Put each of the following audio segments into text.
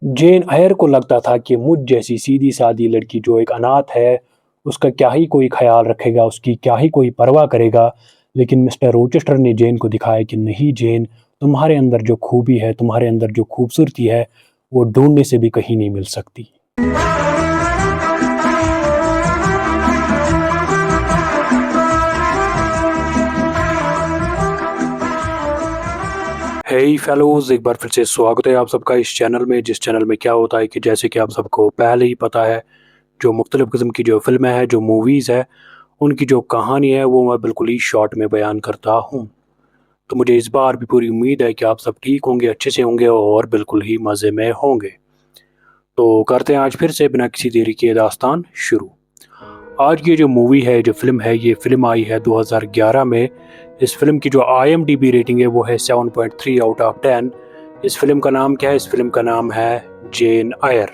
जेन air को लगता था कि मुझ जैसी सीधी-सादी लड़की जो एक अनाथ है, उसका क्या ही कोई ख़्याल रखेगा, उसकी क्या ही कोई परवाह करेगा। लेकिन मिस्टर रोचेस्टर ने जेन को दिखाया कि नहीं जेन, तुम्हारे अंदर जो खूबी है, तुम्हारे अंदर जो खूबसूरती है, वो ढूँढने से भी कहीं नहीं मिल सकती। हेय फेलोज़, एक बार फिर से स्वागत है आप सबका इस चैनल में, जिस चैनल में क्या होता है कि जैसे कि आप सबको पहले ही पता है, जो मुख्तलिफ़ किस्म की जो फ़िल्में हैं, जो मूवीज़ हैं, उनकी जो कहानी है वो मैं बिल्कुल ही शॉर्ट में बयान करता हूँ। तो मुझे इस बार भी पूरी उम्मीद है कि आप सब ठीक होंगे, अच्छे से होंगे और बिल्कुल ही मज़े में होंगे। तो करते हैं आज फिर से बिना किसी देरी के दास्तान शुरू। आज की जो मूवी है, जो फ़िल्म है, ये फ़िल्म आई है 2011 में। इस फ़िल्म की जो IMDb रेटिंग है वो है 7.3 आउट ऑफ 10। इस फ़िल्म का नाम क्या है? इस फ़िल्म का नाम है जेन एयर।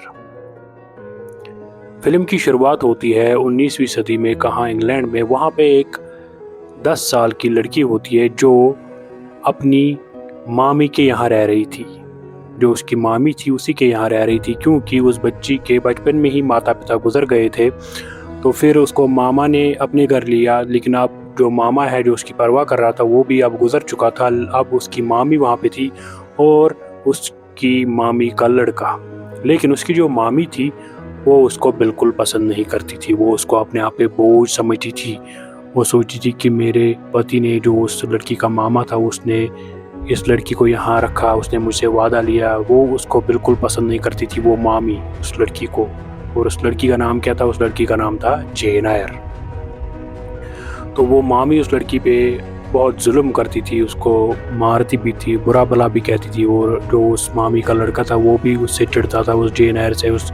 फ़िल्म की शुरुआत होती है 19वीं सदी में, कहाँ इंग्लैंड में। वहाँ पे एक 10 साल की लड़की होती है जो अपनी मामी के यहाँ रह रही थी। जो उसकी मामी थी उसी के यहाँ रह रही थी, क्योंकि उस बच्ची के बचपन में ही माता पिता गुजर गए थे। तो फिर उसको मामा ने अपने घर लिया, लेकिन अब जो मामा है जो उसकी परवाह कर रहा था वो भी अब गुजर चुका था। अब उसकी मामी वहाँ पे थी और उसकी मामी का लड़का। लेकिन उसकी जो मामी थी वो उसको बिल्कुल पसंद नहीं करती थी। वो उसको अपने आप पे बोझ समझती थी। वो सोचती थी कि मेरे पति ने, जो उस लड़की का मामा था, उसने इस लड़की को यहाँ रखा, उसने मुझसे वादा लिया। वो उसको बिल्कुल पसंद नहीं करती थी, वो मामी, उस लड़की को। और उस लड़की का नाम क्या था? उस लड़की का नाम था जेन एयर। तो वो मामी उस लड़की पे बहुत जुल्म करती थी, उसको मारती भी थी, बुरा भला भी कहती थी। और जो उस मामी का लड़का था वो भी उससे चिढ़ता था, उस जेन एयर से, उस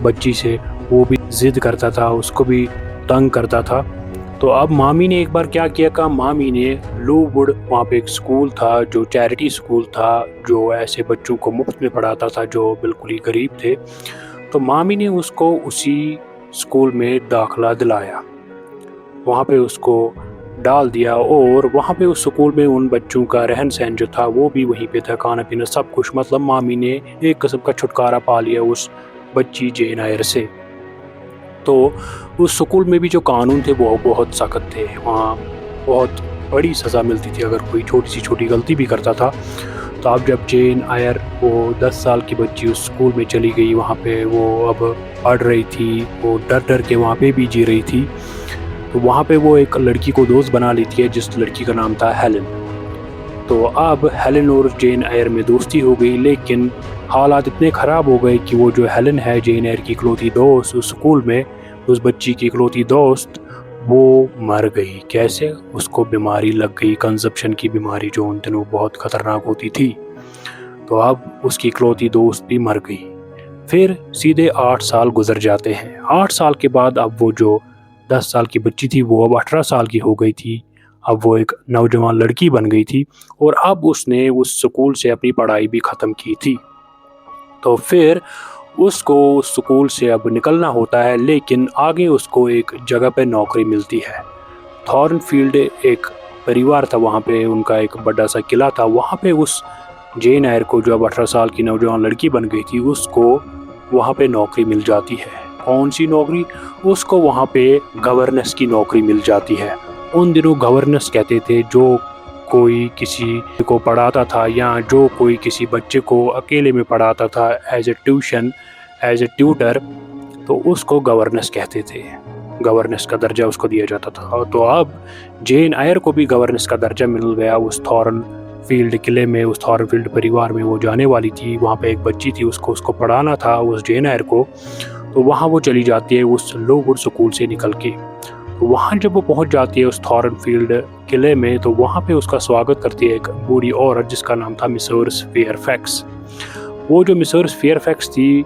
बच्ची से। वो भी ज़िद करता था, उसको भी तंग करता था। तो अब मामी ने एक बार क्या किया, का मामी ने लूवुड, वहाँ पे एक स्कूल था जो चैरिटी स्कूल था, जो ऐसे बच्चों को मुफ्त में पढ़ाता था जो बिल्कुल ही गरीब थे। तो मामी ने उसको उसी स्कूल में दाखिला दिलाया, वहाँ पे उसको डाल दिया। और वहाँ पे उस स्कूल में उन बच्चों का रहन सहन जो था वो भी वहीं पे था, खाना पीना सब कुछ। मतलब मामी ने एक किस्म का छुटकारा पा लिया उस बच्ची जेन एयर से। तो उस स्कूल में भी जो कानून थे वो बहुत सख्त थे। वहाँ बहुत बड़ी सज़ा मिलती थी अगर कोई छोटी सी छोटी गलती भी करता था। तो अब जब जेन एयर, वो 10 साल की बच्ची, उस स्कूल में चली गई, वहाँ पे वो अब पढ़ रही थी, वो डर डर के वहाँ पे भी जी रही थी। तो वहाँ पे वो एक लड़की को दोस्त बना लेती है, जिस लड़की का नाम था हेलन। तो अब हेलन और जेन एयर में दोस्ती हो गई, लेकिन हालात इतने ख़राब हो गए कि वो जो हेलन है, जेन एयर की इकलौती दोस्त उस स्कूल में, उस बच्ची की इकलौती दोस्त, वो मर गई। कैसे? उसको बीमारी लग गई, कंजप्शन की बीमारी, जो उन दिनों बहुत ख़तरनाक होती थी। तो अब उसकी इकलौती दोस्त भी मर गई। फिर सीधे 8 साल गुजर जाते हैं। 8 साल के बाद अब वो जो 10 साल की बच्ची थी वो अब 18 साल की हो गई थी। अब वो एक नौजवान लड़की बन गई थी और अब उसने उस स्कूल से अपनी पढ़ाई भी ख़त्म की थी। तो फिर उसको उस स्कूल से अब निकलना होता है, लेकिन आगे उसको एक जगह पे नौकरी मिलती है। थॉर्नफील्ड एक परिवार था वहाँ पे, उनका एक बड़ा सा किला था। वहाँ पे उस जेन एयर को, जो अब 18 साल की नौजवान लड़की बन गई थी, उसको वहाँ पे नौकरी मिल जाती है। कौन सी नौकरी? उसको वहाँ पे गवर्नेंस की नौकरी मिल जाती है। उन दिनों गवर्नेंस कहते थे जो कोई किसी को पढ़ाता था, या जो कोई किसी बच्चे को अकेले में पढ़ाता था as a tuition, as a tutor, तो उसको गवर्नेंस कहते थे। गवर्नेंस का दर्जा उसको दिया जाता था। तो अब जेन एयर को भी गवर्नेंस का दर्जा मिल गया। उस थॉर्नफील्ड किले में, उस थॉर्नफील्ड परिवार में वो जाने वाली थी। वहाँ पे एक बच्ची थी, उसको पढ़ाना था उस जेन एयर को। तो वहाँ वो चली जाती है उस लोवुड स्कूल से निकल के। तो वहाँ जब वो पहुँच जाती है उस थॉर्नफील्ड किले में, तो वहाँ पे उसका स्वागत करती है एक बूढ़ी औरत जिसका नाम था मिसेस फेयरफैक्स। वो जो मिसेस फेयरफैक्स थी,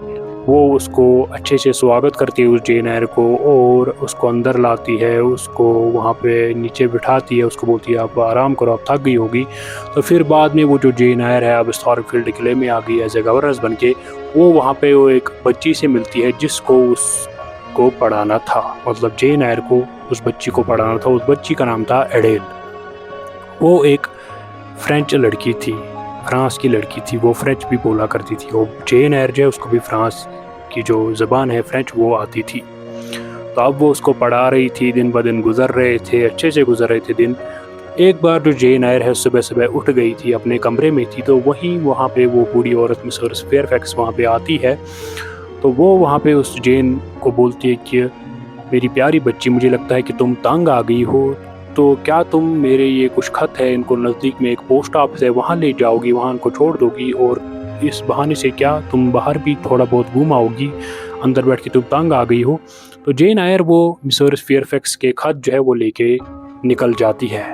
वो उसको अच्छे से स्वागत करती है उस जेन एयर को, और उसको अंदर लाती है, उसको वहाँ पे नीचे बिठाती है, उसको बोलती है आप आराम करो, आप थक गई होगी। तो फिर बाद में वो जो जेन एयर है अब इस थॉर्नफील्ड किले में आ गई एज ए गवर्नेंस बन के। वो वहाँ पे वो एक बच्ची से मिलती है जिसको उसको पढ़ाना था, मतलब जेन एयर को उस बच्ची को पढ़ाना था। उस बच्ची का नाम था एडेल। वो एक फ्रेंच लड़की थी। फ्रांस की लड़की थी, वो फ्रेंच भी बोला करती थी। और जेन एयर जो है उसको भी फ्रांस की जो ज़बान है फ्रेंच वो आती थी। तो अब वो उसको पढ़ा रही थी, दिन ब दिन गुज़र रहे थे, अच्छे से गुज़र रहे थे दिन। एक बार जो जेन एयर है सुबह-सुबह उठ गई थी, अपने कमरे में थी, तो वहाँ पे वो बूढ़ी औरत मिसेस फेयरफैक्स वहाँ पे आती है। तो वो वहाँ पे उस जेन को बोलती है कि मेरी प्यारी बच्ची, मुझे लगता है कि तुम तंग आ गई हो, तो क्या तुम मेरे ये कुछ खत है इनको नज़दीक में एक पोस्ट ऑफिस है वहाँ ले जाओगी, वहाँ उनको छोड़ दोगी, और इस बहाने से क्या तुम बाहर भी थोड़ा बहुत घूम आओगी, अंदर बैठ के तुम तंग आ गई हो। तो जेन एयर वो मिसेस फेयरफैक्स के खत जो है वो लेके निकल जाती है,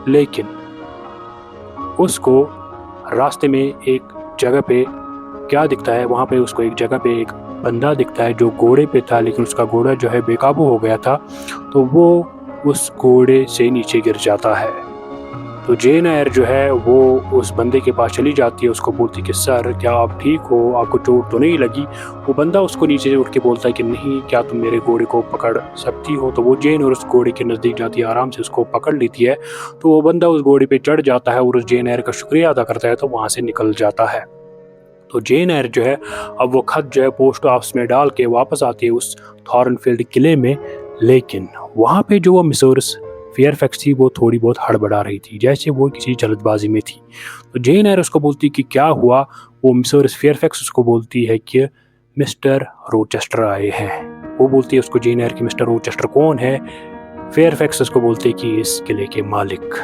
लेकिन उसको रास्ते में एक जगह पे क्या दिखता है, वहाँ पे उसको एक जगह पे एक बंदा दिखता है जो घोड़े पे था, लेकिन उसका घोड़ा जो है बेकाबू हो गया था, तो वो उस घोड़े से नीचे गिर जाता है। तो जेन एयर जो है वो उस बंदे के पास चली जाती है, उसको बोलती कि सर क्या आप ठीक हो, आपको चोट तो नहीं लगी। वो बंदा उसको नीचे उठ के बोलता है कि नहीं, क्या तुम मेरे घोड़े को पकड़ सकती हो। तो वो जेन और उस घोड़े के नज़दीक जाती है, आराम से उसको पकड़ लेती है। तो वो बंदा उस घोड़े पे चढ़ जाता है और उस जेन एयर का शुक्रिया अदा करता है, तो वहाँ से निकल जाता है। तो जेन एयर जो है अब वो खत जो है पोस्ट ऑफिस में डाल के वापस आती है उस थॉर्नफील्ड किले में, लेकिन वहाँ पे जो वो मिसेस फेयरफैक्स थी वो थोड़ी बहुत हड़बड़ा रही थी, जैसे वो किसी जल्दबाजी में थी। तो जेन एयर उसको बोलती कि क्या हुआ। वो मिसेस फेयरफैक्स उसको बोलती है कि मिस्टर रोचेस्टर आए हैं। वो बोलती है उसको जेन एयर कि मिस्टर रोचेस्टर कौन है। फेयरफैक्स उसको बोलते कि इस किले के मालिक।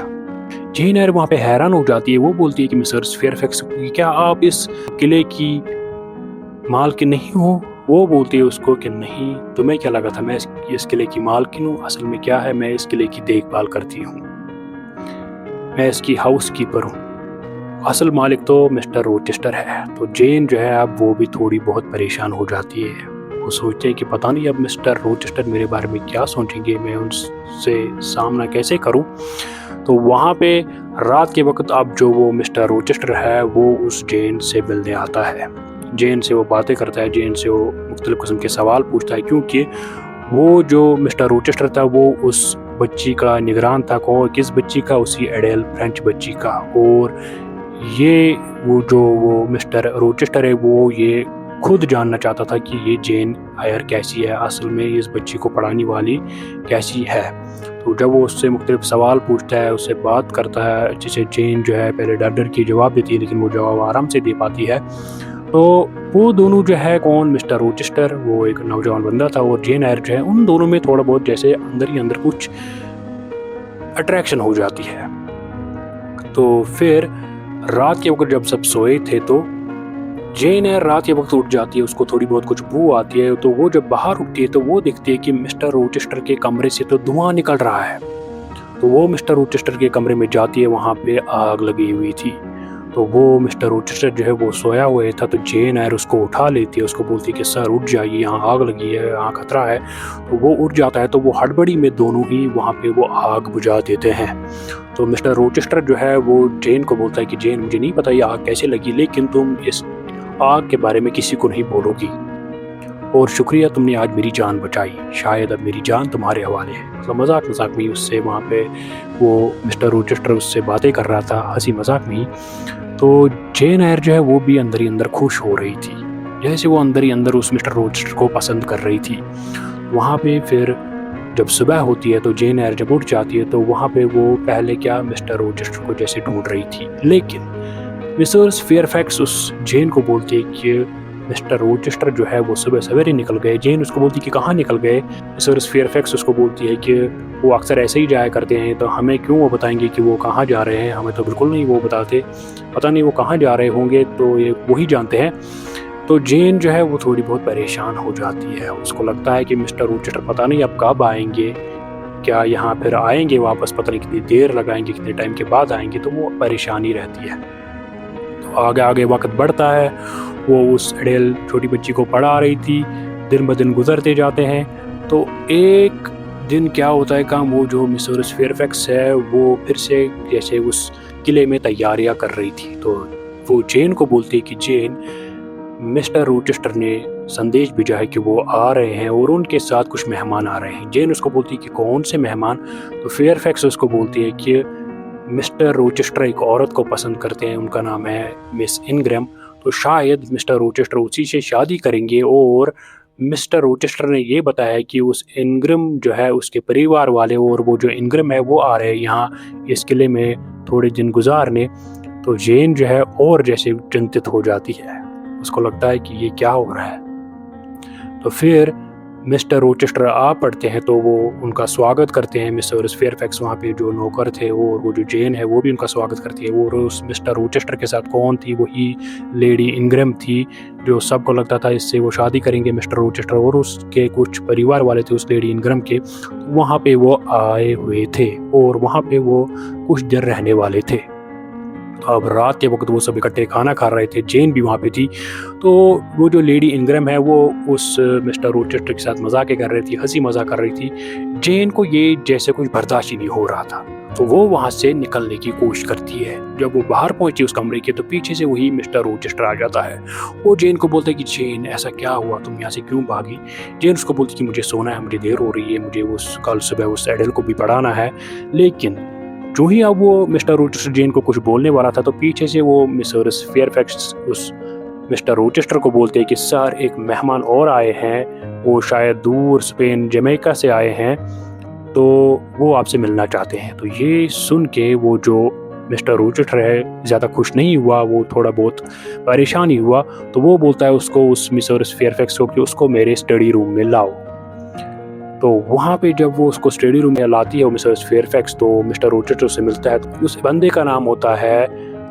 जेन एयर वहाँ पे हैरान हो जाती है, वो बोलती है कि मिसेस फेयरफैक्स क्या आप इस किले की मालकिन नहीं हो। वो बोलती है उसको कि नहीं, तुम्हें क्या लगा था मैं इस किले की मालकिन हूँ। असल में क्या है, मैं इस किले की देखभाल करती हूँ, मैं इसकी हाउस कीपर हूँ, असल मालिक तो मिस्टर रोचेस्टर है। तो जेन जो है अब वो भी थोड़ी बहुत परेशान हो जाती है। वो सोचते हैं कि पता नहीं अब मिस्टर रोचेस्टर मेरे बारे में क्या सोचेंगे, मैं उनसे सामना कैसे करूं। तो वहाँ पे रात के वक्त अब जो वो मिस्टर रोचेस्टर है वो उस जेन से मिलने आता है, जेन से वो बातें करता है, जेन से वो मुख्तलिफ किस्म के सवाल पूछता है, क्योंकि वो जो मिस्टर रोचेस्टर था वो उस बच्ची का निगरान था। कौन, किस बच्ची का, उसी एडेल फ्रेंच बच्ची का। और ये वो मिस्टर रोचेस्टर है वो ये खुद जानना चाहता था कि ये जेन एयर कैसी है, असल में इस बच्ची को पढ़ाने वाली कैसी है। तो जब वो उससे मुख्तलिफ सवाल पूछता है, उससे बात करता है अच्छे से, जेन जो है पहले डर डर के जवाब देती है, लेकिन वो जवाब आराम से दे पाती है। तो वो दोनों जो है, कौन, मिस्टर रोचेस्टर वो एक नौजवान बंदा था और जेन एयर जो है, उन दोनों में थोड़ा बहुत जैसे अंदर ही अंदर कुछ अट्रैक्शन हो जाती है। तो फिर रात के वक्त जब सब सोए थे तो जेन एयर रात के वक्त उठ जाती है, उसको थोड़ी बहुत कुछ बू आती है। तो वो जब बाहर उठती है तो वो देखती है कि मिस्टर रोचेस्टर के कमरे से तो धुआं निकल रहा है। तो वो मिस्टर रोचेस्टर के कमरे में जाती है, वहाँ पे आग लगी हुई थी। तो वो मिस्टर रोचेस्टर जो है वो सोया हुआ था, तो जेन एयर उसको उठा लेती है, उसको बोलती है कि सर उठ जाइए, यहाँ आग लगी है, यहाँ खतरा है। तो वो उठ जाता है, तो वो हड़बड़ी में दोनों ही वहाँ पे वो आग बुझा देते हैं। तो मिस्टर रोचेस्टर जो है वो जेन को बोलता है कि जेन, मुझे नहीं पता ये आग कैसे लगी, लेकिन तुम इस आग के बारे में किसी को नहीं बोलोगी, और शुक्रिया तुमने आज मेरी जान बचाई, शायद अब मेरी जान तुम्हारे हवाले है। मतलब मजाक मजाक में उससे वहाँ पे वो मिस्टर रोचेस्टर उससे बातें कर रहा था, हंसी मजाक में ही। तो जेन एयर जो है वो भी अंदर ही अंदर खुश हो रही थी, जैसे वो अंदर ही अंदर उस मिस्टर रोचेस्टर को पसंद कर रही थी। वहाँ पे फिर जब सुबह होती है तो जेन एयर जब उठ जाती है तो वहाँ पे वो पहले क्या मिस्टर रोचेस्टर को जैसे ढूंढ रही थी, लेकिन मिसेस फेयरफैक्स उस जेन को बोलती है कि मिस्टर रोचेस्टर जो है वो सुबह सवेरे निकल गए। जेन उसको बोलती है कि कहाँ निकल गए। मिसेस फेयरफैक्स उसको बोलती है कि वो अक्सर ऐसे ही जाया करते हैं, तो हमें क्यों वो बताएंगे कि वो कहाँ जा रहे हैं, हमें तो बिल्कुल नहीं वो बताते, पता नहीं वो कहाँ जा रहे होंगे, तो ये वही जानते हैं। तो जेन जो है वो थोड़ी बहुत परेशान हो जाती है, उसको लगता है कि मिस्टर रोचेस्टर पता नहीं अब कब आएंगे, क्या यहाँ फिर आएंगे वापस, पता नहीं कितनी देर लगाएंगे, कितने टाइम के बाद आएंगे, तो वो परेशानी रहती है। तो आगे आगे वक्त बढ़ता है, वो उस एडेल छोटी बच्ची को पढ़ा रही थी, दिन ब दिन गुजरते जाते हैं। तो एक दिन क्या होता है काम, वो जो मिसेस फेयरफैक्स है वो फिर से जैसे उस किले में तैयारियां कर रही थी, तो वो जेन को बोलती है कि जेन, मिस्टर रोचेस्टर ने संदेश भेजा है कि वो आ रहे हैं और उनके साथ कुछ मेहमान आ रहे हैं। जेन उसको बोलती है कि कौन से मेहमान। तो फेयरफैक्स उसको बोलती है कि मिस्टर रोचेस्टर एक औरत को पसंद करते हैं, उनका नाम है मिस इनग्रैम। तो शायद मिस्टर रोचेस्टर उसी से शादी करेंगे। और मिस्टर रोचेस्टर ने ये बताया कि उस इनग्रैम जो है उसके परिवार वाले और वो जो इनग्रैम है वो आ रहे हैं यहाँ इस किले में थोड़े दिन गुजारने। तो जेन जो है और जैसे चिंतित हो जाती है, उसको लगता है कि ये क्या हो रहा है। तो फिर मिस्टर रोचेस्टर आ पड़ते हैं, तो वो उनका स्वागत करते हैं। मिस्टर फेयरफैक्स वहाँ पे जो नौकर थे और वो जो जेन है वो भी उनका स्वागत करती है। और उस मिस्टर रोचेस्टर के साथ कौन थी, वही लेडी इनग्रैम थी, जो सबको लगता था इससे वो शादी करेंगे मिस्टर रोचेस्टर। और उसके कुछ परिवार वाले थे उस लेडी इनग्रैम के, वहाँ पे वो आए हुए थे और वहाँ पे वो कुछ देर रहने वाले थे। तो अब रात के वक्त वो सब इकट्ठे खाना खा रहे थे, जेन भी वहाँ पे थी। तो वो जो लेडी इनग्रैम है वो उस मिस्टर रोचेस्टर के साथ मजाक कर रही थी, हंसी मजाक कर रही थी। जेन को ये जैसे कुछ बर्दाश्त ही नहीं हो रहा था, तो वो वहाँ से निकलने की कोशिश करती है। जब वो बाहर पहुंची उस कमरे के, तो पीछे से वही मिस्टर रोचेस्टर आ जाता है। वो जेन को बोलता है कि जेन ऐसा क्या हुआ, तुम यहाँ से क्यों भागी। जेन उसको बोलती कि मुझे सोना है, मुझे देर हो रही है, मुझे उस कल सुबह उस एडल को भी पढ़ाना है। लेकिन जो ही अब वो मिस्टर रोचेस्टर जेन को कुछ बोलने वाला था, तो पीछे से वो मिस्टर फेयरफैक्स उस मिस्टर रोचेस्टर को बोलते हैं कि सर एक मेहमान और आए हैं, वो शायद दूर स्पेन जमैका से आए हैं, तो वो आपसे मिलना चाहते हैं। तो ये सुन के वो जो मिस्टर रोचेस्टर है ज़्यादा खुश नहीं हुआ, वो थोड़ा बहुत परेशान ही हुआ। तो वो बोलता है उसको, उस मिस्टर फेयरफैक्स को, कि उसको मेरे स्टडी रूम में लाओ। तो वहाँ पे जब वो उसको स्टडी रूम में लाती है वो मिस्टर फेयरफैक्स, तो मिस्टर रोचेस्टर से मिलता है। तो उस बंदे का नाम होता है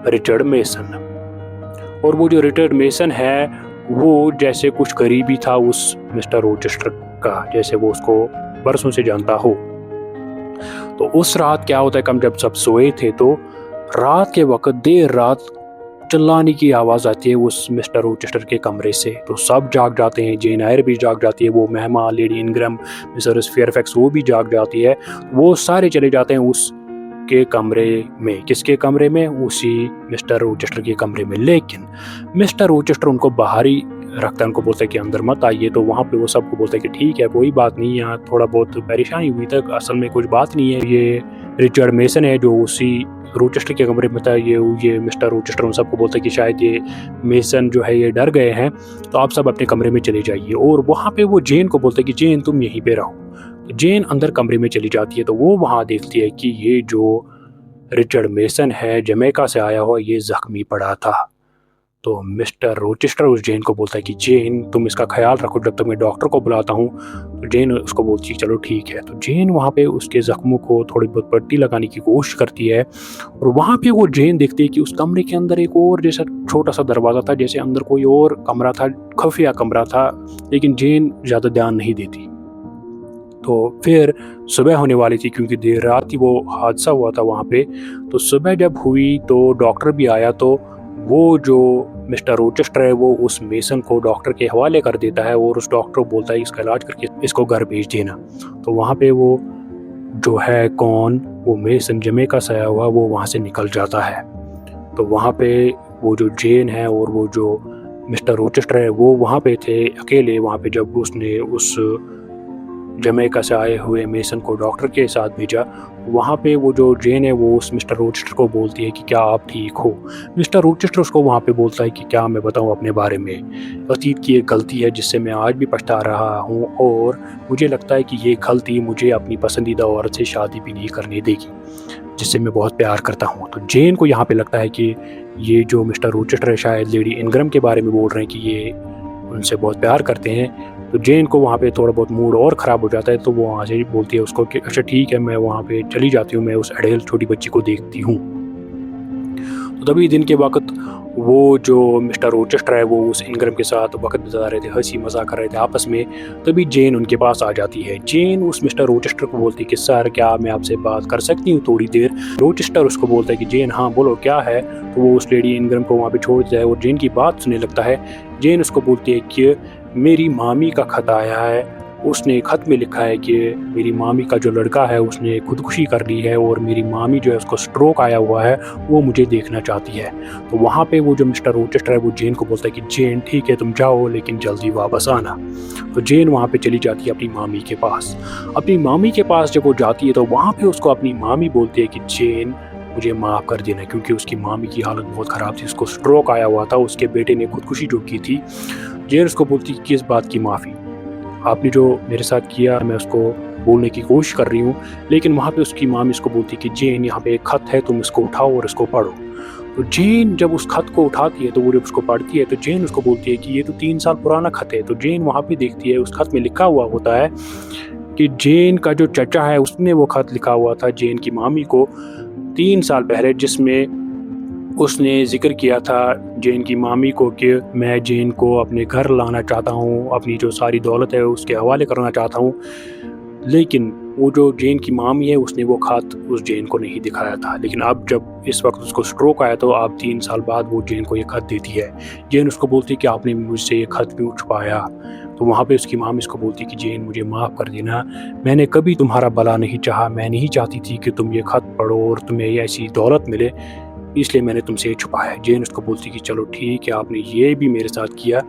रिचर्ड मेसन। और वो जो रिचर्ड मेसन है वो जैसे कुछ करीबी था उस मिस्टर रोचेस्टर का, जैसे वो उसको बरसों से जानता हो। तो उस रात क्या होता है, कम जब सब सोए थे, तो रात के वक्त देर रात चिल्लाने की आवाज़ आती है उस मिस्टर रोचेस्टर के कमरे से। तो सब जाग जाते हैं, जेन आयर भी जाग जाती है, वो मेहमान लेडी इनग्रैम, मिस्टर फेयरफैक्स वो भी जाग जाती है। वो सारे चले जाते हैं उस के कमरे में। किसके कमरे में? उसी मिस्टर रोचेस्टर के कमरे में। लेकिन मिस्टर रोचेस्टर उनको बाहर ही रखता है, उनको बोलता है कि अंदर मत आइए। तो वहाँ पे वो सबको बोलता है कि ठीक है कोई बात नहीं, यहाँ थोड़ा बहुत परेशानी हुई तक असल में कुछ बात नहीं है। ये रिचर्ड मेसन है जो उसी रोचेस्टर के कमरे में था। ये मिस्टर रोचेस्टर उन सबको बोलता है कि शायद ये मेसन जो है ये डर गए हैं, तो आप सब अपने कमरे में चले जाइए। और वहाँ पे वो जेन को बोलता है कि जेन तुम यहीं पे रहो। जेन अंदर कमरे में चली जाती है। तो वो वहाँ देखती है कि ये जो रिचर्ड मेसन है जमैका से आया हुआ, ये जख्मी पड़ा था। तो मिस्टर रोचेस्टर उस जेन को बोलता है कि जेन तुम इसका ख्याल रखो जब तक मैं डॉक्टर को बुलाता हूँ। तो जेन उसको बोलती है चलो ठीक है। तो जेन वहाँ पे उसके जख्मों को थोड़ी बहुत पट्टी लगाने की कोशिश करती है। और वहाँ पे वो जेन देखती है कि उस कमरे के अंदर एक और जैसा छोटा सा दरवाज़ा था, जैसे अंदर कोई और कमरा था, खुफिया कमरा था। लेकिन जेन ज़्यादा ध्यान नहीं देती। तो फिर सुबह होने वाली थी, क्योंकि देर रात ही वो हादसा हुआ था वहाँ पे। तो सुबह जब हुई तो डॉक्टर भी आया। तो वो जो मिस्टर रोचेस्टर है वो उस मेसन को डॉक्टर के हवाले कर देता है और उस डॉक्टर को बोलता है इसका इलाज करके इसको घर भेज देना। तो वहाँ पे वो जो है वो मेसन जमैका से आया हुआ, वो वहाँ से निकल जाता है। तो वहाँ पे वो जो जेन है और वो जो मिस्टर रोचेस्टर है वो वहाँ पे थे अकेले। वहाँ पे जब उसने उस जमैका से आए हुए मेसन को डॉक्टर के साथ भेजा, वहाँ पे वो जो जेन है वो उस मिस्टर रोचेस्टर को बोलती है कि क्या आप ठीक हो। मिस्टर रोचेस्टर उसको वहाँ पे बोलता है कि क्या मैं बताऊँ अपने बारे में, अतीत की एक गलती है जिससे मैं आज भी पछता रहा हूँ, और मुझे लगता है कि ये गलती मुझे अपनी पसंदीदा औरत से शादी भी नहीं करने देगी जिससे मैं बहुत प्यार करता हूँ। तो जेन को यहाँ पे लगता है कि ये जो मिस्टर रोचेस्टर है शायद लेडी इनग्रैम के बारे में बोल रहे हैं कि ये उनसे बहुत प्यार करते हैं। तो जेन को वहाँ पे थोड़ा बहुत मूड और ख़राब हो जाता है। तो वो वहाँ से बोलती है उसको कि अच्छा ठीक है मैं वहाँ पे चली जाती हूँ, मैं उस अडेल छोटी बच्ची को देखती हूँ। तो तभी दिन के वक्त वो जो मिस्टर रोचेस्टर है वो उस इनग्रैम के साथ वक्त बिता रहे थे, हंसी मजाक कर रहे थे आपस में। तभी जेन उनके पास आ जाती है। जेन उस मिस्टर रोचेस्टर को बोलती है कि सर क्या मैं आपसे बात कर सकती हूँ थोड़ी देर। रोचेस्टर उसको बोलता है कि जेन हाँ बोलो क्या है। तो वो उस लेडी इनग्रैम को वहाँ पे छोड़ देता है और जेन की बात सुनने लगता है। जेन उसको बोलती है कि मेरी मामी का खत आया है, उसने खत में लिखा है कि मेरी मामी का जो लड़का है उसने खुदकुशी कर ली है और मेरी मामी जो है उसको स्ट्रोक आया हुआ है, वो मुझे देखना चाहती है। तो वहाँ पे वो जो मिस्टर रोचेस्टर है वो जेन को बोलता है कि जेन ठीक है तुम जाओ लेकिन जल्दी वापस आना। तो जेन वहाँ पे चली जाती है अपनी मामी के पास। अपनी मामी के पास जब वो जाती है तो वहाँ पे उसको अपनी मामी बोलती है कि जेन मुझे माफ़ कर देना, क्योंकि उसकी मामी की हालत बहुत ख़राब थी, उसको स्ट्रोक आया हुआ था, उसके बेटे ने खुदकुशी जो की थी। जेन उसको बोलती कि इस बात की माफ़ी, आपने जो मेरे साथ किया मैं उसको बोलने की कोशिश कर रही हूँ, लेकिन वहाँ पे उसकी मामी उसको बोलती कि जेन यहाँ पे एक ख़त है, तुम इसको उठाओ और इसको पढ़ो। तो जेन जब उस ख़त को उठाती है तो वो जब उसको पढ़ती है तो जेन उसको बोलती है कि ये तो 3 साल पुराना ख़त है। तो जेन वहाँ पे देखती है, उस ख़त में लिखा हुआ होता है कि जेन का जो चचा है उसने वो ख़त लिखा हुआ था जेन की मामी को 3 साल पहले, जिसमें उसने ज़िक्र किया था जेन की मामी को कि मैं जेन को अपने घर लाना चाहता हूँ, अपनी जो सारी दौलत है उसके हवाले करना चाहता हूँ। लेकिन वो जो जेन की मामी है उसने वो ख़त उस जेन को नहीं दिखाया था। लेकिन अब जब इस वक़्त उसको स्ट्रोक आया तो अब 3 साल बाद वो जेन को ये ख़त देती है। जेन उसको बोलती है कि आपने मुझसे ये ख़त क्यों छुपाया? तो वहाँ पे उसकी मामी उसको बोलती कि जेन मुझे माफ़ कर देना, मैंने कभी तुम्हारा भला नहीं चाहा, मैं नहीं चाहती थी कि तुम ये ख़त पढ़ो और तुम्हें ये ऐसी दौलत मिले, इसलिए मैंने तुमसे ये छुपाया। जेन उसको बोलती कि चलो ठीक है, आपने ये भी मेरे साथ किया,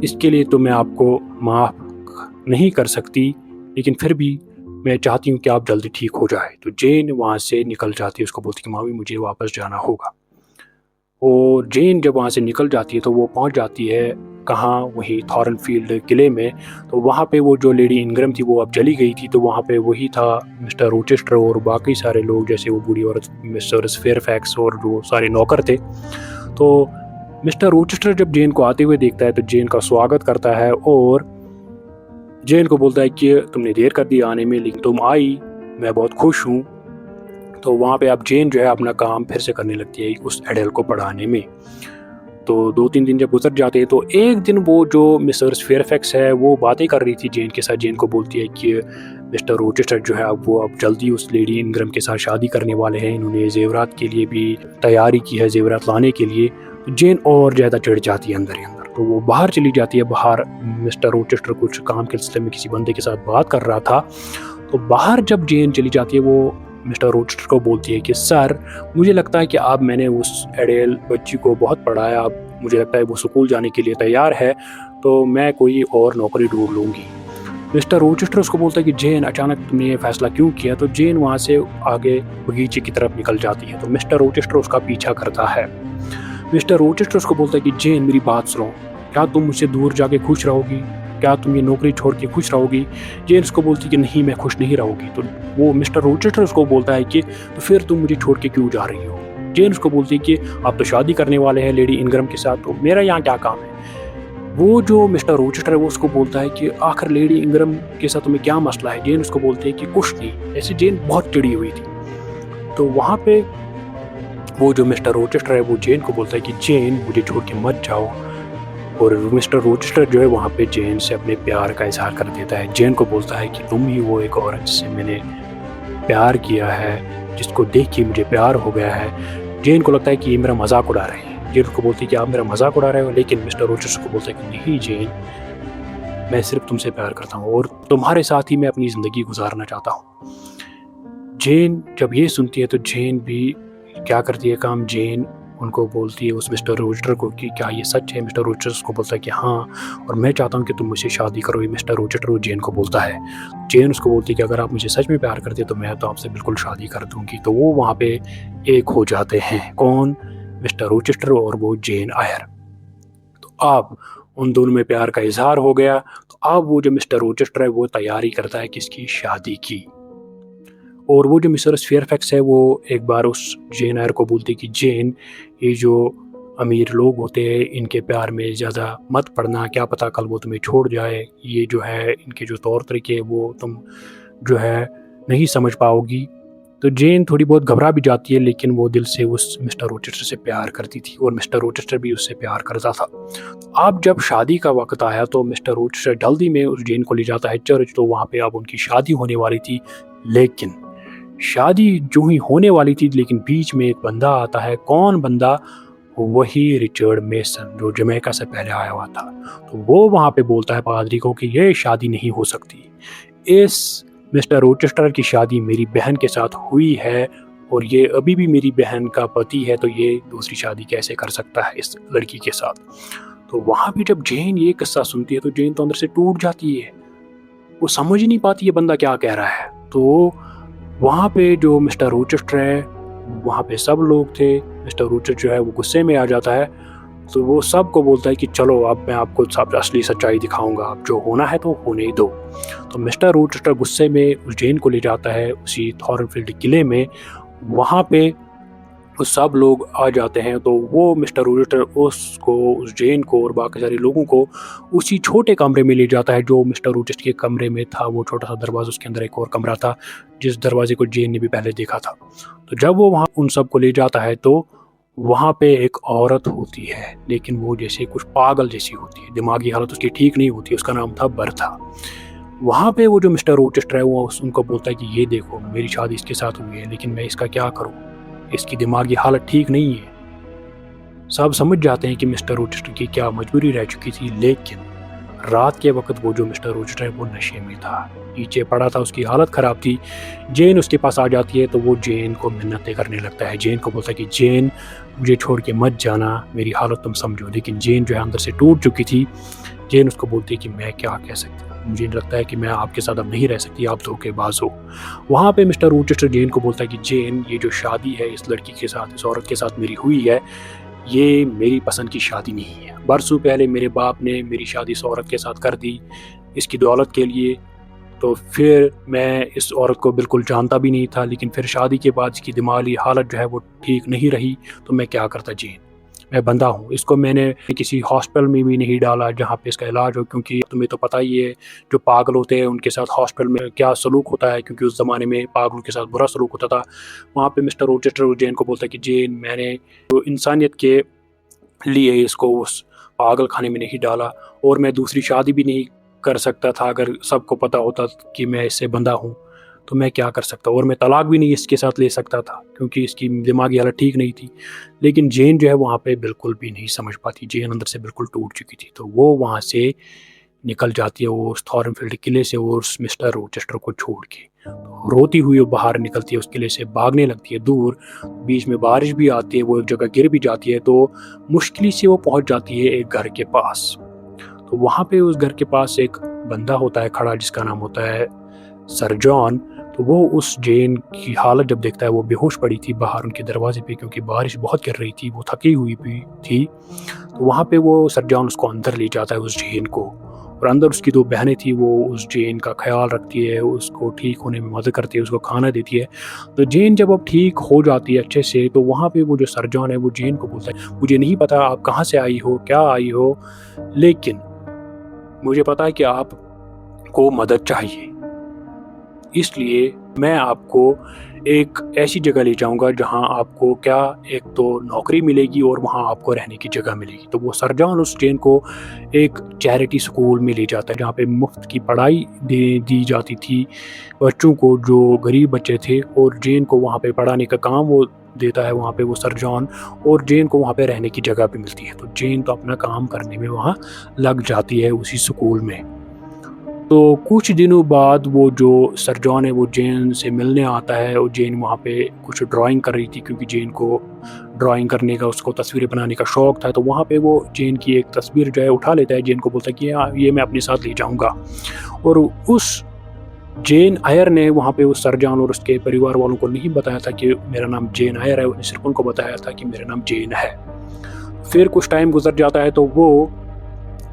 इसके लिए तो मैं आपको माफ़ नहीं कर सकती, लेकिन फिर भी मैं चाहती हूँ कि आप जल्दी ठीक हो जाए। तो जेन वहाँ से निकल जाती है, उसको बोलती कि मामी मुझे वापस जाना होगा। और जेन जब वहाँ से निकल जाती है तो वो पहुँच जाती है कहाँ, वहीं थॉर्नफील्ड किले में। तो वहाँ पे वो जो लेडी इनग्रैम थी वो अब चली गई थी, तो वहाँ पे वही था मिस्टर रोचेस्टर और बाकी सारे लोग, जैसे वो बूढ़ी औरत मिस्टर फेयरफैक्स और जो सारे नौकर थे। तो मिस्टर रोचेस्टर जब जेन को आते हुए देखता है तो जेन का स्वागत करता है और जेन को बोलता है कि तुमने देर कर दी आने में, लेकिन तुम आई, मैं बहुत खुश हूँ। तो वहाँ पे अब जेन जो है अपना काम फिर से करने लगती है उस एडेल को पढ़ाने में। तो 2-3 दिन जब गुजर जाते हैं तो एक दिन वो जो मिसेस फेयरफैक्स है वो बातें कर रही थी जेन के साथ। जेन को बोलती है कि मिस्टर रोचेस्टर जो है अब जल्दी उस लेडी इनग्रैम के साथ शादी करने वाले हैं, इन्होंने जेवरात के लिए भी तैयारी की है, जेवरात लाने के लिए। तो जेन और ज़्यादा चिढ़ जाती है अंदर ही अंदर, तो वो बाहर चली जाती है। बाहर मिस्टर रोचेस्टर कुछ काम के सिलसिले में किसी बंदे के साथ बात कर रहा था। तो बाहर जब जेन चली जाती है वो मिस्टर रोचेस्टर को बोलती है कि सर, मुझे लगता है कि अब मैंने उस एडेल बच्ची को बहुत पढ़ाया, अब मुझे लगता है वो स्कूल जाने के लिए तैयार है, तो मैं कोई और नौकरी ढूंढ लूँगी। मिस्टर रोचेस्टर उसको बोलता है कि जेन, अचानक तुमने ये फैसला क्यों किया? तो जेन वहाँ से आगे बगीचे की तरफ निकल जाती है। तो मिस्टर रोचेस्टर उसका पीछा करता है। मिस्टर रोचेस्टर उसको बोलता है कि जेन मेरी बात सुनो, क्या तुम मुझसे दूर जाके खुश रहोगी? क्या तुम ये नौकरी छोड़ के खुश रहोगी? जेन उसको बोलती कि नहीं, मैं खुश नहीं रहूँगी। तो वो मिस्टर रोचेस्टर उसको बोलता है कि तो फिर तुम मुझे छोड़ के क्यों जा रही हो? जेन उसको बोलती है कि आप तो शादी करने वाले हैं लेडी इनग्रैम के साथ, तो मेरा यहाँ क्या काम है? वो जो मिस्टर रोचेस्टर है वो उसको बोलता है कि आखिर लेडी इनग्रैम के साथ तुम्हें क्या मसला है? जेन उसको बोलती है कि कुछ नहीं। ऐसे जेन बहुत चिड़ी हुई थी। तो वहाँ पे वो जो मिस्टर रोचेस्टर है वो जेन को बोलता है कि जेन, मुझे छोड़ के मत जाओ। और मिस्टर रोचेस्टर जो है वहाँ पे जेन से अपने प्यार का इज़हार कर देता है। जेन को बोलता है कि तुम ही वो एक औरत जिससे मैंने प्यार किया है, जिसको देख के मुझे प्यार हो गया है। जेन को लगता है कि ये मेरा मजाक उड़ा रहे हैं। जेन को बोलती है कि आप मेरा मजाक उड़ा रहे हो, लेकिन मिस्टर रोचेस्टर को बोलता है कि नहीं जेन, मैं सिर्फ तुमसे प्यार करता हूँ और तुम्हारे साथ ही मैं अपनी ज़िंदगी गुजारना चाहता हूँ। जेन जब ये सुनती है तो जेन भी क्या करती है काम, जेन उनको बोलती है उस मिस्टर रोचेस्टर को कि क्या ये सच है? मिस्टर रोचेस्टर उसको बोलता है कि हाँ, और मैं चाहता हूँ कि तुम मुझसे शादी करो। ये मिस्टर रोचेस्टर जेन को बोलता है। जेन उसको बोलती है कि अगर आप मुझे सच में प्यार करते हैं तो मैं तो आपसे बिल्कुल शादी कर दूँगी। तो वो वहाँ पे एक हो जाते हैं। कौन? मिस्टर रोचेस्टर और वो जेन आयर। तो अब उन दोनों में प्यार का इज़हार हो गया। तो अब वो जो मिस्टर रोचेस्टर है वो तैयारी करता है किसकी? शादी की। और वो जो मिसेस फेयरफैक्स है वो एक बार उस जेन आयर को बोलती कि जेन, ये जो अमीर लोग होते हैं इनके प्यार में ज़्यादा मत पड़ना, क्या पता कल वो तुम्हें छोड़ जाए। ये जो है इनके जो तौर तरीके वो तुम जो है नहीं समझ पाओगी। तो जेन थोड़ी बहुत घबरा भी जाती है, लेकिन वो दिल से उस मिस्टर रोचेस्टर से प्यार करती थी और मिस्टर रोचेस्टर भी उससे प्यार करता था। अब जब शादी का वक्त आया तो मिस्टर रोचेस्टर जल्दी में उस जेन को ले जाता है चर्च। तो वहाँ पे अब उनकी शादी होने वाली थी, लेकिन शादी जो ही होने वाली थी लेकिन बीच में एक बंदा आता है। कौन बंदा? वही रिचर्ड मेसन जो जमैका से पहले आया हुआ था। तो वो वहाँ पे बोलता है पादरी को कि ये शादी नहीं हो सकती, इस मिस्टर रोचेस्टर की शादी मेरी बहन के साथ हुई है और ये अभी भी मेरी बहन का पति है, तो ये दूसरी शादी कैसे कर सकता है इस लड़की के साथ। तो वहाँ पे जब जेन ये किस्सा सुनती है तो जेन तो अंदर से टूट जाती है, वो समझ ही नहीं पाती ये बंदा क्या कह रहा है। तो वहाँ पे जो मिस्टर रोचेस्टर है वहाँ पे सब लोग थे। मिस्टर रूचर जो है वो गुस्से में आ जाता है, तो वो सबको बोलता है कि चलो अब मैं आपको सब असली सच्चाई दिखाऊंगा, अब जो होना है तो होने ही दो। तो मिस्टर रूचर गुस्से में उस जेन को ले जाता है उसी थॉर्नफील्ड किले में। वहाँ पे वो सब लोग आ जाते हैं, तो वो मिस्टर रूचर उसको, उस जेन को और बाकी सारे लोगों को उसी छोटे कमरे में ले जाता है जो मिस्टर रूचर के कमरे में था। वो छोटा सा दरवाज़ा, उसके अंदर एक और कमरा था जिस दरवाजे को जेन ने भी पहले देखा था। तो जब वो वहाँ उन सबको ले जाता है तो वहाँ पे एक औरत होती है, लेकिन वो जैसे कुछ पागल जैसी होती है, दिमागी हालत उसकी ठीक नहीं होती। उसका नाम था बर्था। वहाँ पे वो जो मिस्टर रोचेस्टर है वो उनको बोलता है कि ये देखो, मेरी शादी इसके साथ हुई है, लेकिन मैं इसका क्या करूँ, इसकी दिमागी हालत ठीक नहीं है। सब समझ जाते हैं कि मिस्टर रोचेस्टर की क्या मजबूरी रह चुकी थी, लेकिन रात के वक्त वो जो मिस्टर रोचेस्टर है वो नशे में था, नीचे पड़ा था, उसकी हालत ख़राब थी। जेन उसके पास आ जाती है तो वो जेन को मिन्नतें करने लगता है। जेन को बोलता है कि जेन, मुझे छोड़ के मत जाना, मेरी हालत तुम समझो। लेकिन जेन जो है अंदर से टूट चुकी थी। जेन उसको बोलती है कि मैं क्या कह सकती हूँ, मुझे लगता है कि मैं आपके साथ अब नहीं रह सकती, आप धोखेबाज हो। वहाँ पे मिस्टर रोचेस्टर जेन को बोलता है कि जेन, ये जो शादी है इस लड़की के साथ, इस औरत के साथ मेरी हुई है, ये मेरी पसंद की शादी नहीं है। बरसों पहले मेरे बाप ने मेरी शादी इस औरत के साथ कर दी इसकी दौलत के लिए। तो फिर मैं इस औरत को बिल्कुल जानता भी नहीं था, लेकिन फिर शादी के बाद इसकी दिमागी हालत जो है वो ठीक नहीं रही, तो मैं क्या करता जेन, मैं बंदा हूँ। इसको मैंने किसी हॉस्पिटल में भी नहीं डाला जहाँ पे इसका इलाज हो, क्योंकि तुम्हें तो पता ही है जो पागल होते हैं उनके साथ हॉस्पिटल में क्या सलूक होता है, क्योंकि उस ज़माने में पागलों के साथ बुरा सलूक होता था। वहाँ पे मिस्टर रोचेस्टर जेन को बोलता है कि जेन, मैंने तो इंसानियत के लिए इसको उस पागल खाने में नहीं डाला, और मैं दूसरी शादी भी नहीं कर सकता था अगर सबको पता होता कि मैं इससे बंधा हूँ, तो मैं क्या कर सकता, और मैं तलाक भी नहीं इसके साथ ले सकता था क्योंकि इसकी दिमागी हालत ठीक नहीं थी। लेकिन जेन जो है वहाँ पे बिल्कुल भी नहीं समझ पाती, जेन अंदर से बिल्कुल टूट चुकी थी। तो वो वहाँ से निकल जाती है, वो उस थॉर्नफील्ड किले से, वो उस मिस्टर रोचेस्टर को छोड़ के तो रोती हुई वो बाहर निकलती है, उस किले से भागने लगती है दूर। बीच में बारिश भी आती है, वो एक जगह गिर भी जाती है, तो मुश्किल से वो पहुँच जाती है एक घर के पास। तो वहाँ पे उस घर के पास एक बंदा होता है खड़ा, जिसका नाम होता है सर जॉन। तो वो उस जेन की हालत जब देखता है, वो बेहोश पड़ी थी बाहर उनके दरवाजे पे, क्योंकि बारिश बहुत गिर रही थी, वो थकी हुई भी थी। तो वहाँ पे वो सर जॉन उसको अंदर ले जाता है, उस जेन को, और अंदर उसकी दो बहनें थी, वो उस जेन का ख्याल रखती है, उसको ठीक होने में मदद करती है, उसको खाना देती है। तो जेन जब अब ठीक हो जाती है अच्छे से, तो वहाँ पे वो जो सर जॉन है वो जेन को बोलता है, मुझे नहीं पता आप कहाँ से आई हो, क्या आई हो, लेकिन मुझे पता है कि आपको मदद चाहिए, इसलिए मैं आपको एक ऐसी जगह ले जाऊंगा जहां आपको क्या एक तो नौकरी मिलेगी और वहां आपको रहने की जगह मिलेगी। तो वो सर जॉन उस जेन को एक चैरिटी स्कूल में ले जाता है जहां पे मुफ्त की पढ़ाई दी जाती थी बच्चों को, जो गरीब बच्चे थे, और जेन को वहां पे पढ़ाने का काम वो देता है वहाँ पे वो सर जॉन, और जेन को वहाँ पे रहने की जगह भी मिलती है। तो जेन तो अपना काम करने में वहाँ लग जाती है उसी स्कूल में। तो कुछ दिनों बाद वो जो सर जॉन है वो जेन से मिलने आता है, और जेन वहाँ पे कुछ ड्राइंग कर रही थी, क्योंकि जेन को ड्राइंग करने का, उसको तस्वीरें बनाने का शौक़ था। तो वहाँ पे वो जेन की एक तस्वीर जो है उठा लेता है, जेन को बोलता है कि हाँ, ये मैं अपने साथ ले जाऊँगा। और उस जेन आयर ने वहाँ पे उस सर जॉन और उसके परिवार वालों को नहीं बताया था कि मेरा नाम जेन आयर है, उसने सिर्फ उनको बताया था कि मेरा नाम जेन है। फिर कुछ टाइम गुजर जाता है तो वो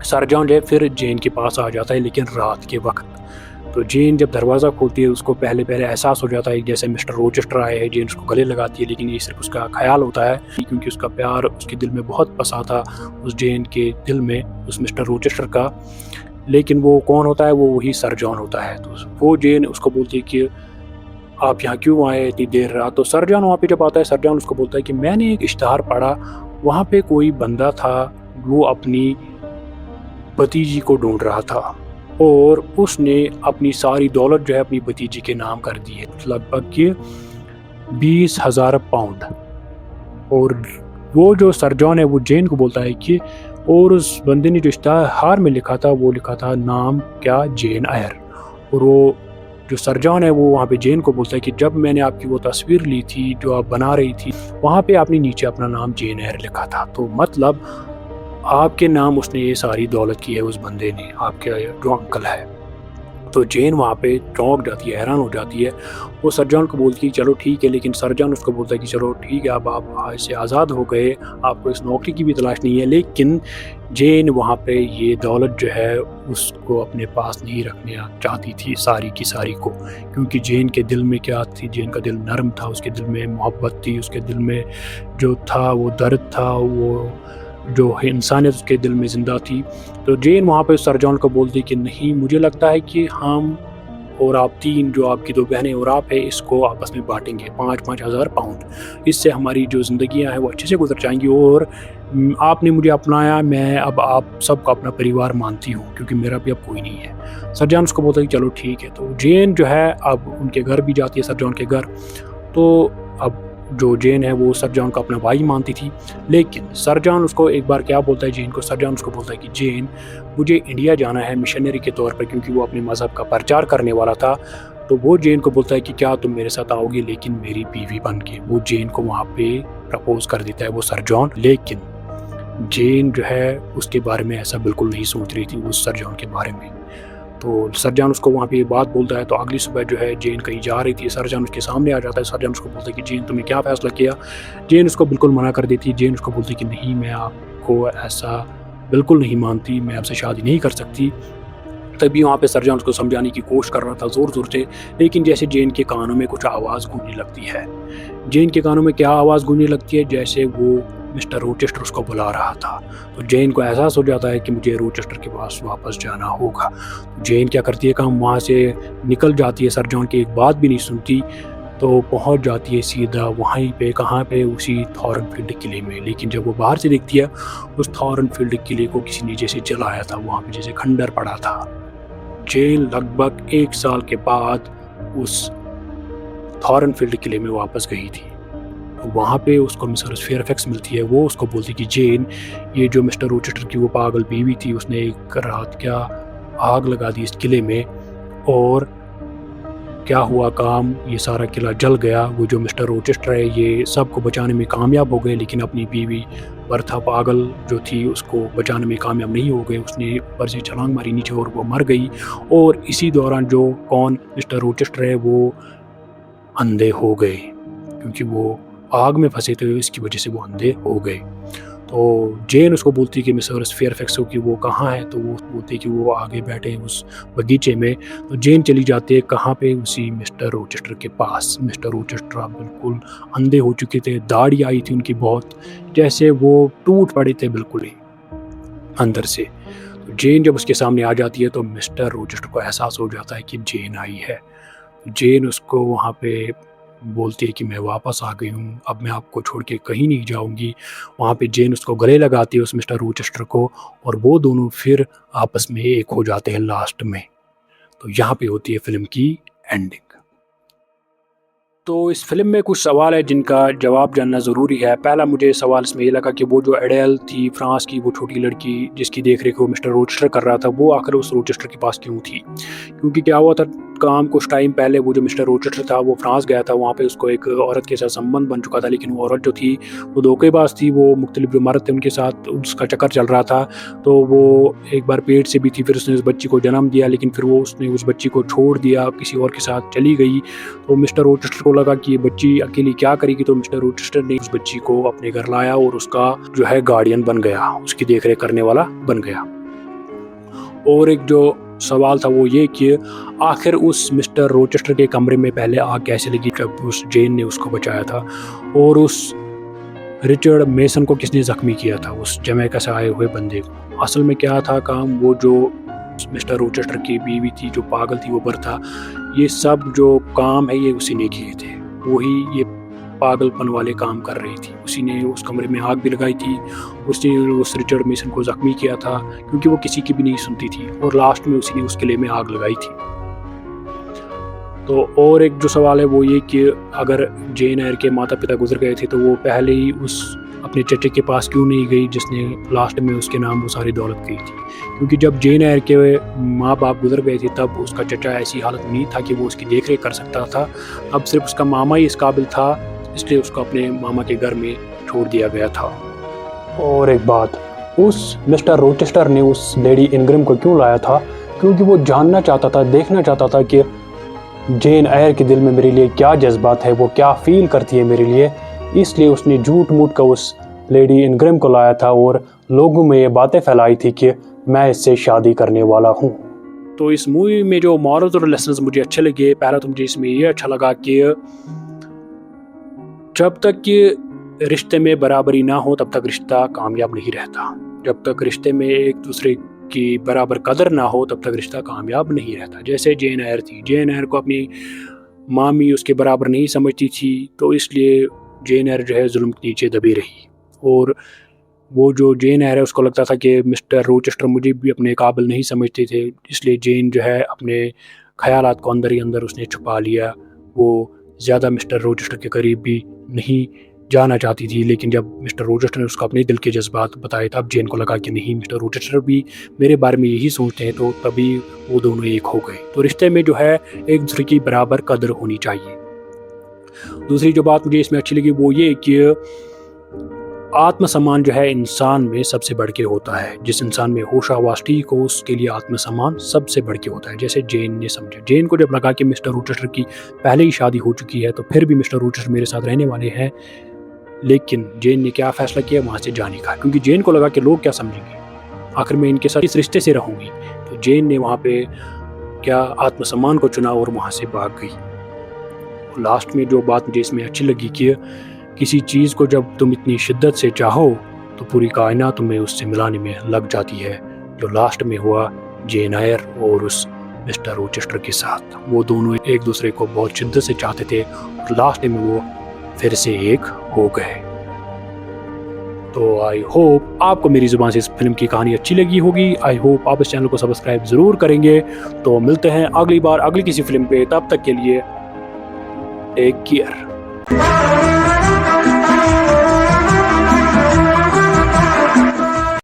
सर जॉन जो है फिर जेन के पास आ जाता है, लेकिन रात के वक्त। तो जेन जब दरवाज़ा खोलती है, उसको पहले एहसास हो जाता है जैसे मिस्टर रोचेस्टर आए हैं। जेन उसको गले लगाती है, लेकिन ये सिर्फ उसका ख्याल होता है, क्योंकि उसका प्यार उसके दिल में बहुत बसा था, उस जेन के दिल में, उस मिस्टर रोचेस्टर का। लेकिन वो कौन होता है, वो वही सर जॉन होता है। तो वो जेन उसको बोलती है कि आप यहाँ क्यों आए इतनी देर रात। तो सर जॉन वहाँ पे जब आता है, सर जॉन उसको बोलता है कि मैंने एक इश्तिहार पढ़ा, वहाँ पे कोई बंदा था, वो अपनी भतीजी को ढूंढ रहा था, और उसने अपनी सारी दौलत जो है अपनी भतीजी के नाम कर दी है, लगभग 20,000 पाउंड। और वो जो सर जॉन है वो जेन को बोलता है कि, और उस बंदे ने जो इश्तिहार में लिखा था वो लिखा था नाम क्या, जेन आयर। और वो जो सर जॉन है वो वहाँ पे जेन को बोलता है कि जब मैंने आपकी वो तस्वीर ली थी जो आप बना रही थी, वहाँ पे आपने नीचे अपना नाम जेन आयर लिखा था, तो मतलब आपके नाम उसने ये सारी दौलत की है उस बंदे ने, आपके जो अंकल है। तो जेन वहाँ पे चौंक जाती है, हैरान हो जाती है। वो सर जॉन को बोलती है चलो ठीक है, लेकिन सर जॉन उसको बोलता है कि चलो ठीक है, अब आप आज से आज़ाद हो गए, आपको इस नौकरी की भी तलाश नहीं है। लेकिन जेन वहाँ पे ये दौलत जो है उसको अपने पास नहीं रखने चाहती थी सारी की सारी को, क्योंकि जेन के दिल में क्या थी, जेन का दिल नरम था, उसके दिल में मोहब्बत थी, उसके दिल में जो था वो दर्द था, वो जो इंसानियत उसके दिल में ज़िंदा थी। तो जेन वहाँ पे सर जॉन को बोलती कि नहीं, मुझे लगता है कि हम और आप तीन, जो आपकी दो बहनें और आप है, इसको आपस में बांटेंगे 5-5 हज़ार पाउंड। इससे हमारी जो ज़िंदगियाँ हैं वो अच्छे से गुजर जाएंगी, और आपने मुझे अपनाया, मैं अब आप सबका अपना परिवार मानती हूँ, क्योंकि मेरा भी अब कोई नहीं है। सर जॉन उसको बोलता है कि चलो ठीक है। तो जेन जो है अब उनके घर भी जाती है, सर जॉन के घर। तो अब जो जेन है वो सर जॉन को अपना भाई मानती थी, लेकिन सर जॉन उसको एक बार क्या बोलता है जेन को, सर जॉन उसको बोलता है कि जेन, मुझे इंडिया जाना है मिशनरी के तौर पर, क्योंकि वो अपने मज़हब का प्रचार करने वाला था। तो वो जेन को बोलता है कि क्या तुम मेरे साथ आओगे, लेकिन मेरी बीवी बन के। वो जेन को वहाँ पे प्रपोज कर देता है वो सर जॉन, लेकिन जेन जो है उसके बारे में ऐसा बिल्कुल नहीं सोच रही थी, उस सर जॉन के बारे में। तो सर जॉन उसको वहाँ पे ये बात बोलता है। तो अगली सुबह जो है जेन कहीं जा रही थी, सर जॉन उसके सामने आ जाता है। सर जॉन उसको बोलता है कि जेन, तुमने क्या फ़ैसला किया। जेन उसको बिल्कुल मना कर देती है। जेन उसको बोलती कि नहीं, मैं आपको ऐसा बिल्कुल नहीं मानती, मैं आपसे शादी नहीं कर सकती। तभी वहाँ पे सर जॉन उसको समझाने की कोशिश कर रहा था ज़ोर-ज़ोर से, लेकिन जैसे जेन के कानों में कुछ आवाज़ गूंजने लगती है। जेन के कानों में क्या आवाज़ गूंजने लगती है, जैसे वो मिस्टर रोचेस्टर उसको बुला रहा था। तो जेन को एहसास हो जाता है कि मुझे रोचेस्टर के पास वापस जाना होगा। तो जेन क्या करती है काम, वहाँ से निकल जाती है, सर जॉन की एक बात भी नहीं सुनती। तो पहुँच जाती है सीधा वहीं पे, कहाँ पे, उसी थॉर्नफील्ड किले में। लेकिन जब वो बाहर से देखती है, उस थॉर्नफील्ड किले को किसी ने जैसे जलाया था, वहाँ पे जैसे खंडर पड़ा था। जेन लगभग 1 साल के बाद उस थॉर्नफील्ड किले में वापस गई थी। तो वहाँ पे उसको मिसेस फेयरफैक्स मिलती है। वो उसको बोलती कि जेन, ये जो मिस्टर रोचेस्टर की वो पागल बीवी थी, उसने एक रात क्या आग लगा दी इस किले में, और क्या हुआ काम, ये सारा किला जल गया। वो जो मिस्टर रोचेस्टर है ये सबको बचाने में कामयाब हो गए, लेकिन अपनी बीवी बर्था पागल जो थी उसको बचाने में कामयाब नहीं हो गए। उसने ऊपर से छलांग मारी नीचे और वो मर गई। और इसी दौरान जो मिस्टर रोचेस्टर है वो अंधे हो गए, क्योंकि वो आग में फंसे थे, इसकी वजह से वो अंधे हो गए। तो जेन उसको बोलती कि मिसेस फेयरफैक्स की वो कहाँ है। तो वो बोलती कि वो आगे बैठे हैं उस बगीचे में। तो जेन चली जाती है कहाँ पे, उसी मिस्टर रोचेस्टर के पास। मिस्टर रोचेस्टर बिल्कुल अंधे हो चुके थे, दाढ़ी आई थी उनकी बहुत, जैसे वो टूट पड़े थे बिल्कुल ही अंदर से। तो जेन जब उसके सामने आ जाती है तो मिस्टर रोचेस्टर को एहसास हो जाता है कि जेन आई है। जेन उसको वहाँ पे बोलती है कि मैं वापस आ गई हूँ, अब मैं आपको छोड़ के कहीं नहीं जाऊँगी। वहाँ पे जेन उसको गले लगाती है उस मिस्टर रोचेस्टर को, और वो दोनों फिर आपस में एक हो जाते हैं लास्ट में। तो यहाँ पे होती है फ़िल्म की एंडिंग। तो इस फ़िल्म में कुछ सवाल है जिनका जवाब जानना ज़रूरी है। पहला मुझे सवाल इसमें ये लगा कि वो जो एडेल थी फ्रांस की, वो छोटी लड़की जिसकी देख-रेख वो मिस्टर रोचेस्टर कर रहा था, वो आखिर उस रोचेस्टर के पास क्यों थी? क्योंकि क्या हुआ था काम, कुछ टाइम पहले वो जो मिस्टर रोचेस्टर था वो फ्रांस गया था, वहाँ पे उसको एक औरत के साथ संबंध बन चुका था, लेकिन वो औरत जो थी वो धोखेबाज थी। वो मुख्तलिफ जो मर्द थे उनके साथ उसका चक्कर चल रहा था। तो वो एक बार पेट से भी थी, फिर उसने उस बच्ची को जन्म दिया, लेकिन फिर वो उसने उस बच्ची को छोड़ दिया, किसी और के साथ चली गई। तो मिस्टर रोचेस्टर को लगा कि ये बच्ची अकेली क्या करेगी, तो मिस्टर रोचेस्टर ने उस बच्ची को अपने घर लाया और उसका जो है गार्डियन बन गया, उसकी देखरेख करने वाला बन गया। और एक जो सवाल था वो ये कि आखिर उस मिस्टर रोचेस्टर के कमरे में पहले आग कैसे लगी जब उस जेन ने उसको बचाया था, और उस रिचर्ड मेसन को किसने ज़ख्मी किया था, उस जमैका से आए हुए बंदे को। असल में क्या था काम, वो जो मिस्टर रोचेस्टर की बीवी थी जो पागल थी वो बर्था, ये सब जो काम है ये उसी ने किए थे। वही ये पागलपन वाले काम कर रही थी। उसी ने उस कमरे में आग भी लगाई थी, उसने उस रिचर्ड मेसन को ज़ख्मी किया था, क्योंकि वो किसी की भी नहीं सुनती थी, और लास्ट में उसी ने उस किले में आग लगाई थी। तो और एक जो सवाल है वो ये कि अगर जेन एयर के माता पिता गुजर गए थे तो वो पहले ही उस अपने चचे के पास क्यों नहीं गई जिसने लास्ट में उसके नाम वो सारी दौलत गई थी। क्योंकि जब जेन एयर के माँ बाप गुजर गए थे तब उसका चचा ऐसी हालत में नहीं था कि वो उसकी देखरेख कर सकता था। अब सिर्फ उसका मामा ही इस काबिल था, इसलिए उसको अपने मामा के घर में छोड़ दिया गया था। और एक बात, उस मिस्टर रोचेस्टर ने उस लेडी इनग्रम को क्यों लाया था, क्योंकि वो जानना चाहता था, देखना चाहता था कि जेन एयर के दिल में मेरे लिए क्या जज्बात है, वो क्या फील करती है मेरे लिए। इसलिए उसने झूठ मूठ का उस लेडी इनग्रैम को लाया था और लोगों में ये बातें फैलाई थी कि मैं इससे शादी करने वाला हूँ। तो इस मूवी में जो मॉरल्स और लेसन्स मुझे अच्छे लगे, पहला तो मुझे इसमें ये अच्छा लगा कि जब तक कि रिश्ते में बराबरी ना हो तब तक रिश्ता कामयाब नहीं रहता। जब तक रिश्ते में एक दूसरे की बराबर कदर ना हो तब तक रिश्ता कामयाब नहीं रहता। जैसे जेन एयर थी, जेन एयर को अपनी मामी उसके बराबर नहीं समझती थी, तो इसलिए जेन एयर जो है जुल्म के नीचे दबी रही। और वो जो जेन एयर है उसको लगता था कि मिस्टर रोचेस्टर मुझे भी अपने काबिल नहीं समझते थे, इसलिए जेन जो है अपने ख्यालात को अंदर ही अंदर उसने छुपा लिया। वो ज़्यादा मिस्टर रोचेस्टर के करीब भी नहीं जाना चाहती थी, लेकिन जब मिस्टर रोचेस्टर ने उसको अपने दिल के जज्बात बताए तब जेन को लगा कि नहीं, मिस्टर रोचेस्टर भी मेरे बारे में यही सोचते हैं, तो तभी वो दोनों एक हो गए। तो रिश्ते में जो है एक दूसरे की बराबर कदर होनी चाहिए। दूसरी जो बात मुझे इसमें अच्छी लगी वो ये कि आत्मसम्मान जो है इंसान में सबसे बढ़ के होता है। जिस इंसान में होश हवास ठीक हो उसके लिए आत्मसम्मान सबसे बढ़ के होता है। जैसे जेन ने समझा, जेन को जब लगा कि मिस्टर रोचेस्टर की पहले ही शादी हो चुकी है तो फिर भी मिस्टर रोचेस्टर मेरे साथ रहने वाले हैं, लेकिन जेन ने क्या फैसला किया, वहाँ से जाने का, क्योंकि जेन को लगा कि लोग क्या समझेंगे, आखिर मैं इनके साथ इस रिश्ते से रहूँगी। तो जेन ने वहाँ पे क्या आत्मसम्मान को चुना और वहाँ से भाग गई। लास्ट में जो बात मुझे इसमें अच्छी लगी कि किसी चीज़ को जब तुम इतनी शिद्दत से चाहो तो पूरी कायनात तुम्हें उससे मिलाने में लग जाती है, जो लास्ट में हुआ जेन एयर और उस मिस्टर रोचेस्टर के साथ। वो दोनों एक दूसरे को बहुत शिद्दत से चाहते थे और लास्ट में वो फिर से एक हो गए। तो आई होप आपको मेरी ज़ुबान से इस फिल्म की कहानी अच्छी लगी होगी। आई होप आप इस चैनल को सब्सक्राइब ज़रूर करेंगे। तो मिलते हैं अगली बार अगली किसी फिल्म पे, तब तक के लिए टेक केयर।